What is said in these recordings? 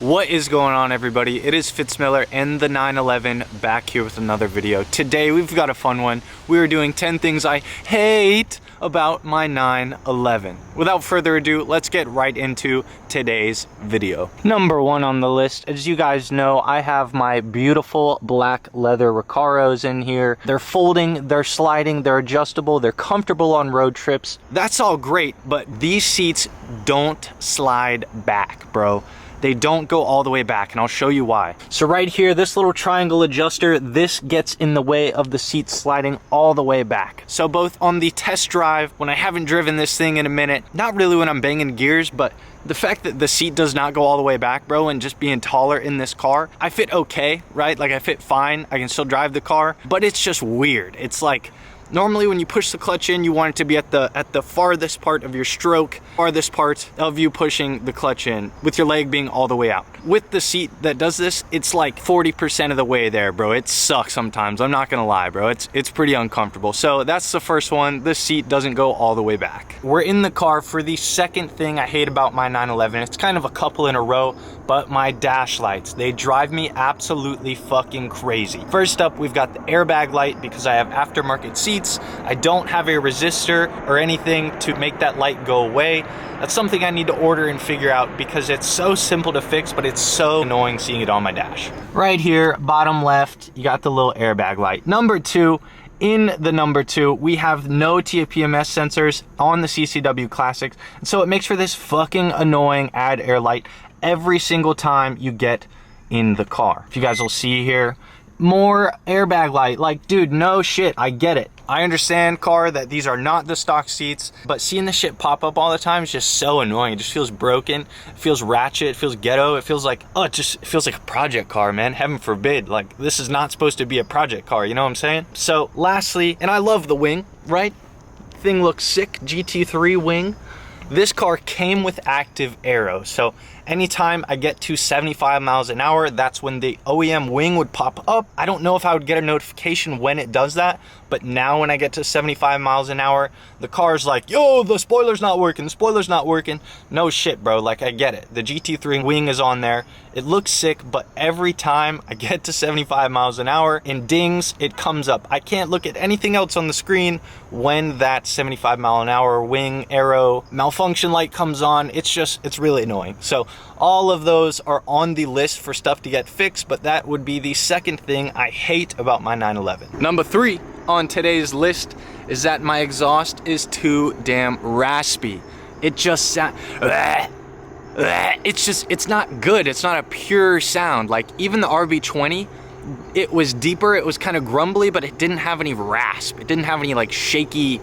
What is going on, everybody? It is Fitz and the 911 back here with another video. Today we've got a fun one. We are doing 10 things I hate about my 911. Without further ado, let's get right into today's video. Number one on the list, as you guys know, I have my beautiful black leather Recaros in here. They're folding, they're sliding, they're adjustable, they're comfortable on road trips. That's all great, but these seats don't slide back, bro. They don't go all the way back, and I'll show you why. So right here, this little triangle adjuster, this gets in the way of the seat sliding all the way back. So both on the test drive, when I haven't driven this thing in a minute, not really when I'm banging gears, but the fact that the seat does not go all the way back, bro, and just being taller in this car, I fit okay, right? Like I fit fine, I can still drive the car, but it's just weird. It's like, normally when you push the clutch in, you want it to be at the farthest part of your stroke, farthest part of you pushing the clutch in, with your leg being all the way out. With the seat that does this, it's like 40% of the way there, bro. It sucks sometimes, I'm not gonna lie, bro. It's pretty uncomfortable. So that's the first one. The seat doesn't go all the way back. We're in the car for the second thing I hate about my 911. It's kind of a couple in a row, but my dash lights, they drive me absolutely fucking crazy. First up, we've got the airbag light because I have aftermarket seats. I don't have a resistor or anything to make that light go away. That's something I need to order and figure out because it's so simple to fix, but it's so annoying seeing it on my dash. Right here, bottom left, you got the little airbag light. Number two, in the number two, we have no TPMS sensors on the CCW Classics, and so it makes for this fucking annoying add air light every single time you get in the car. If you guys will see here, more airbag light. Like, dude, no shit, I get it. I understand, car, that these are not the stock seats, but seeing this shit pop up all the time is just so annoying. It just feels broken, it feels ratchet, it feels ghetto, it feels like, oh, it feels like a project car, man. Heaven forbid. Like, this is not supposed to be a project car, you know what I'm saying? So, lastly, and I love the wing, right? Thing looks sick, GT3 wing. This car came with active aero, so anytime I get to 75 miles an hour, that's when the OEM wing would pop up. I don't know if I would get a notification when it does that, but now when I get to 75 miles an hour, the car's like, yo, the spoiler's not working, the spoiler's not working. No shit, bro, like, I get it. The GT3 wing is on there. It looks sick, but every time I get to 75 miles an hour, in dings, it comes up. I can't look at anything else on the screen when that 75 mile an hour wing aero malfunction light comes on. It's really annoying. So all of those are on the list for stuff to get fixed, but that would be the second thing I hate about my 911. Number three on today's list is that my exhaust is too damn raspy. It just sounds, it's not good. It's not a pure sound. Like, even the RB20, it was deeper, it was kind of grumbly, but it didn't have any rasp. It didn't have any like shaky,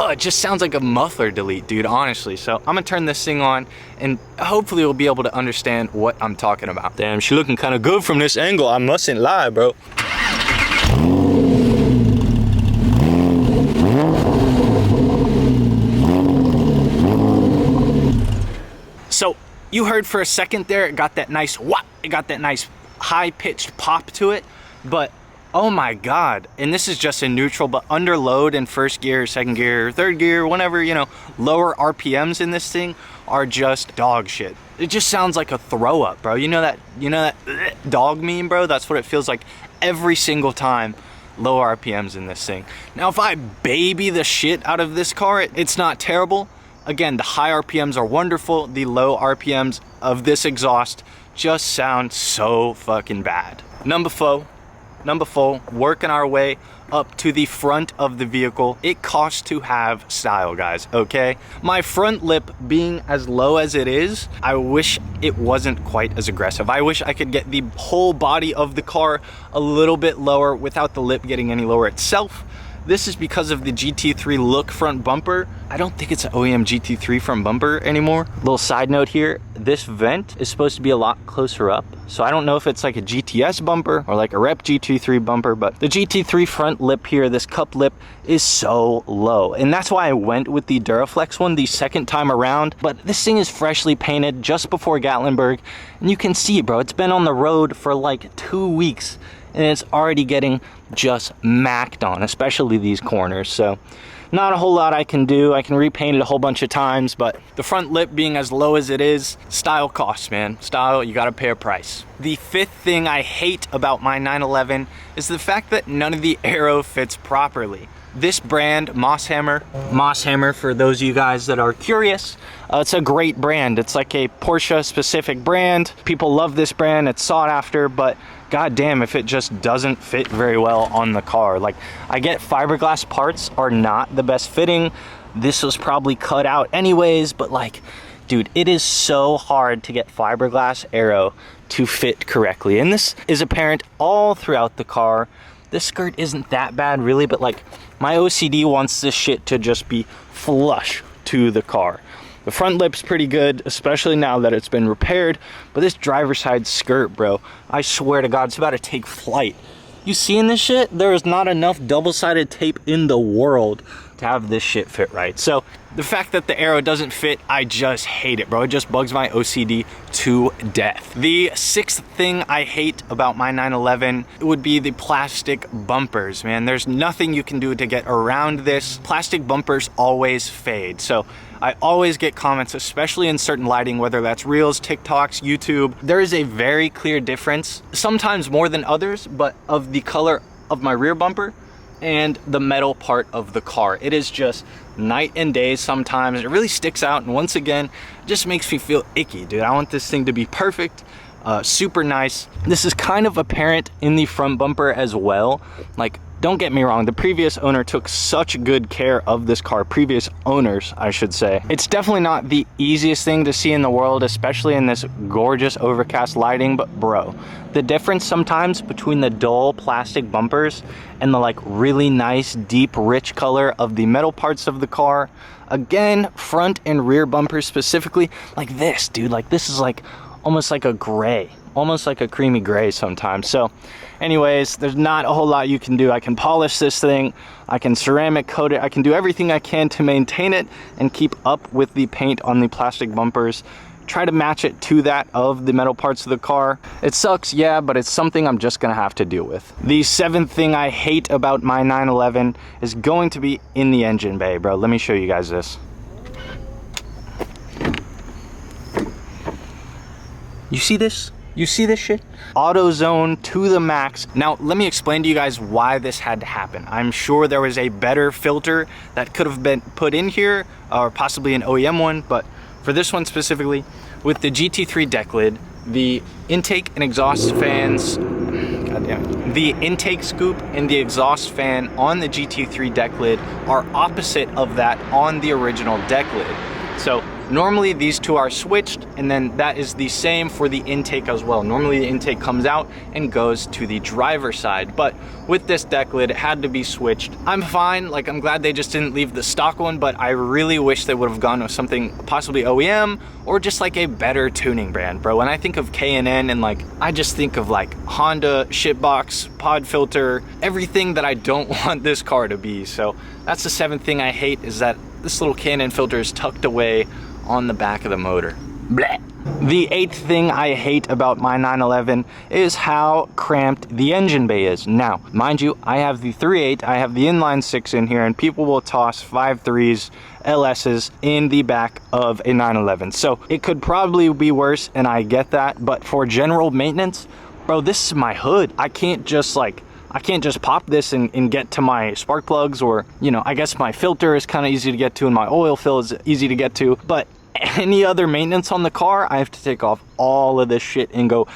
it just sounds like a muffler delete, dude, honestly. So I'm gonna turn this thing on and hopefully we'll be able to understand what I'm talking about. Damn, she looking kind of good from this angle, I mustn't lie, bro. So you heard for a second there, it got that nice whop, it got that nice high-pitched pop to it, but oh my God, and this is just in neutral, but under load in first gear, second gear, third gear, whenever, you know, lower RPMs in this thing are just dog shit. It just sounds like a throw up, bro. You know that dog meme, bro? That's what it feels like every single time. Low RPMs in this thing. Now, if I baby the shit out of this car, it's not terrible. Again, the high RPMs are wonderful. The low RPMs of this exhaust just sound so fucking bad. Number four, working our way up to the front of the vehicle. It costs to have style, guys, okay? My front lip being as low as it is, I wish it wasn't quite as aggressive. I wish I could get the whole body of the car a little bit lower without the lip getting any lower itself. This is because of the GT3 look front bumper. I don't think it's an OEM GT3 front bumper anymore. Little side note here, this vent is supposed to be a lot closer up. So I don't know if it's like a GTS bumper or like a rep GT3 bumper, but the GT3 front lip here, this cup lip, is so low. And that's why I went with the Duraflex one the second time around. But this thing is freshly painted just before Gatlinburg. And you can see, bro, it's been on the road for like 2 weeks. And it's already getting just macked on, especially these corners. So not a whole lot I can do. I can repaint it a whole bunch of times, but the front lip being as low as it is, style costs, man. Style, you gotta pay a price. The fifth thing I hate about my 911 is the fact that none of the aero fits properly. This brand, Mosshammer, for those of you guys that are curious, it's a great brand. It's like a Porsche specific brand. People love this brand, it's sought after, but god damn if it just doesn't fit very well on the car. Like, I get fiberglass parts are not the best fitting. This was probably cut out anyways, but like, dude, it is so hard to get fiberglass aero to fit correctly. And this is apparent all throughout the car. This skirt isn't that bad really, but like, my OCD wants this shit to just be flush to the car. The front lip's pretty good, especially now that it's been repaired, but this driver's side skirt, bro, I swear to God, it's about to take flight. You seeing this shit? There is not enough double-sided tape in the world to have this shit fit right. So the fact that the aero doesn't fit, I just hate it, bro. It just bugs my OCD to death. The sixth thing I hate about my 911 would be the plastic bumpers, man. There's nothing you can do to get around this. Plastic bumpers always fade. So I always get comments, especially in certain lighting, whether that's Reels, TikToks, YouTube. There is a very clear difference, sometimes more than others, but of the color of my rear bumper and the metal part of the car. It is just night and day sometimes. It really sticks out, and once again, it just makes me feel icky, dude. I want this thing to be perfect, super nice. This is kind of apparent in the front bumper as well. Like, don't get me wrong, the previous owner took such good care of this car, previous owners, I should say. It's definitely not the easiest thing to see in the world, especially in this gorgeous overcast lighting, but bro, the difference sometimes between the dull plastic bumpers and the like really nice, deep, rich color of the metal parts of the car, again, front and rear bumpers specifically, like this, dude, like this is like almost like a gray, almost like a creamy gray sometimes. So anyways, there's not a whole lot you can do. I can polish this thing, I can ceramic coat it, I can do everything I can to maintain it and keep up with the paint on the plastic bumpers, try to match it to that of the metal parts of the car. It sucks, yeah, but it's something I'm just gonna have to deal with. The seventh thing I hate about my 911 is going to be in the engine bay, bro. Let me show you guys this. You see this? You see this shit? Auto zone to the max. Now, let me explain to you guys why this had to happen. I'm sure there was a better filter that could have been put in here, or possibly an OEM one, but for this one specifically, with the GT3 deck lid, the intake and exhaust fans, the intake scoop and the exhaust fan on the GT3 deck lid are opposite of that on the original deck lid. So normally these two are switched, and then that is the same for the intake as well. Normally the intake comes out and goes to the driver's side, but with this deck lid, it had to be switched. I'm fine, like I'm glad they just didn't leave the stock one, but I really wish they would have gone with something possibly OEM or just like a better tuning brand, bro. When I think of K&N and like, I just think of like Honda, shitbox, pod filter, everything that I don't want this car to be. So that's the seventh thing I hate, is that this little K&N filter is tucked away on the back of the motor. Blech. The eighth thing I hate about my 911 is how cramped the engine bay is. Now, mind you, I have the 3.8, I have the inline 6 in here, and people will toss 5.3s, LSs in the back of a 911. So it could probably be worse, and I get that, but for general maintenance, bro, this is my hood. I can't just pop this and get to my spark plugs, or, you know, I guess my filter is kind of easy to get to and my oil fill is easy to get to, but any other maintenance on the car, I have to take off all of this shit and go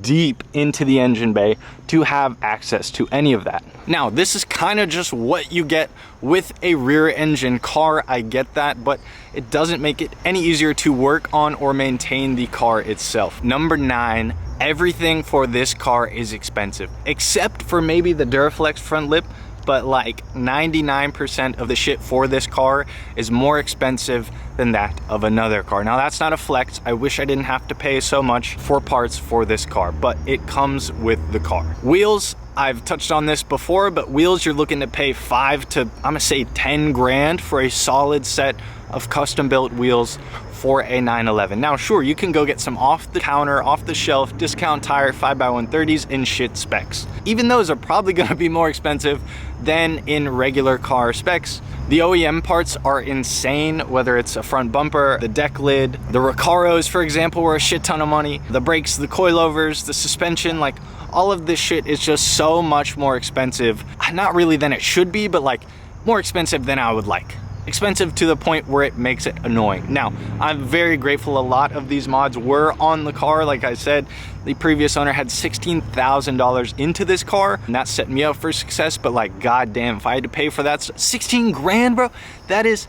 deep into the engine bay to have access to any of that. Now, this is kind of just what you get with a rear engine car, I get that, but it doesn't make it any easier to work on or maintain the car itself. Number 9, everything for this car is expensive, except for maybe the Duraflex front lip, but like 99% of the shit for this car is more expensive than that of another car. Now, that's not a flex. I wish I didn't have to pay so much for parts for this car, but it comes with the car. Wheels, I've touched on this before, but wheels, you're looking to pay 5 to, I'm gonna say 10 grand for a solid set of custom built wheels for a 911. Now, sure, you can go get some off the counter, off the shelf, discount tire 5x130s and shit specs. Even those are probably gonna be more expensive than in regular car specs. The OEM parts are insane, whether it's a front bumper, the deck lid, the Recaros, for example, were a shit ton of money. The brakes, the coilovers, the suspension, like all of this shit is just so much more expensive. Not really than it should be, but like more expensive than I would like. Expensive to the point where it makes it annoying. Now, I'm very grateful a lot of these mods were on the car. Like I said, the previous owner had $16,000 into this car, and that set me up for success. But like, goddamn, if I had to pay for that, 16 grand, bro, that is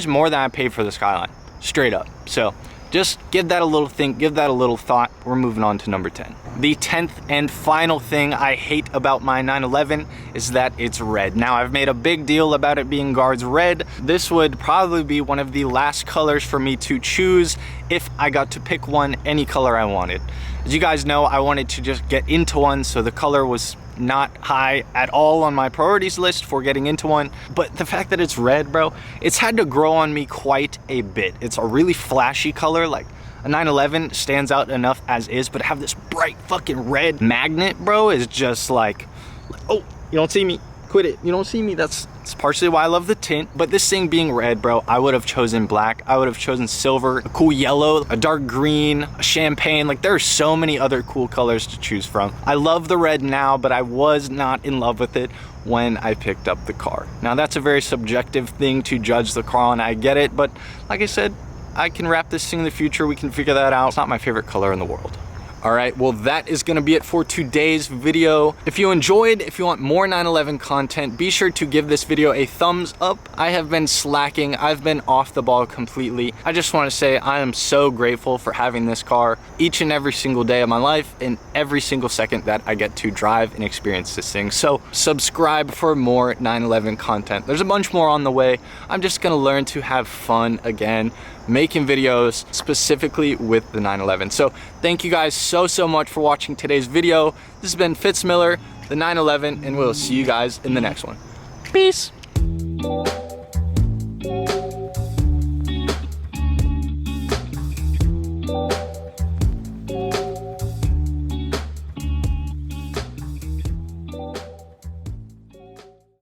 more than I paid for the Skyline, straight up. So just give that a little think, give that a little thought. We're moving on to number 10. The 10th and final thing I hate about my 911 is that it's red. Now, I've made a big deal about it being guards red. This would probably be one of the last colors for me to choose if I got to pick one, any color I wanted. As you guys know, I wanted to just get into one, so the color was not high at all on my priorities list for getting into one. But the fact that it's red, bro, it's had to grow on me quite a bit. It's a really flashy color. Like, a 911 stands out enough as is, but to have this bright fucking red magnet, bro, is just like, oh, you don't see me, quit it, you don't see me. That's partially why I love the tint. But this thing being red, bro, I would have chosen black, I would have chosen silver, a cool yellow, a dark green, a champagne. Like, there are so many other cool colors to choose from. I love the red now, but I was not in love with it when I picked up the car. Now, that's a very subjective thing to judge the car on, I get it, but like I said, I can wrap this thing in the future. We can figure that out. It's not my favorite color in the world. All right, well, that is gonna be it for today's video. If you enjoyed, if you want more 911 content, be sure to give this video a thumbs up. I have been slacking. I've been off the ball completely. I just wanna say I am so grateful for having this car each and every single day of my life and every single second that I get to drive and experience this thing. So subscribe for more 911 content. There's a bunch more on the way. I'm just gonna learn to have fun again, making videos specifically with the 911. So thank you guys so much for watching today's video. This has been Fitz Miller, the 911, and we'll see you guys in the next one. Peace.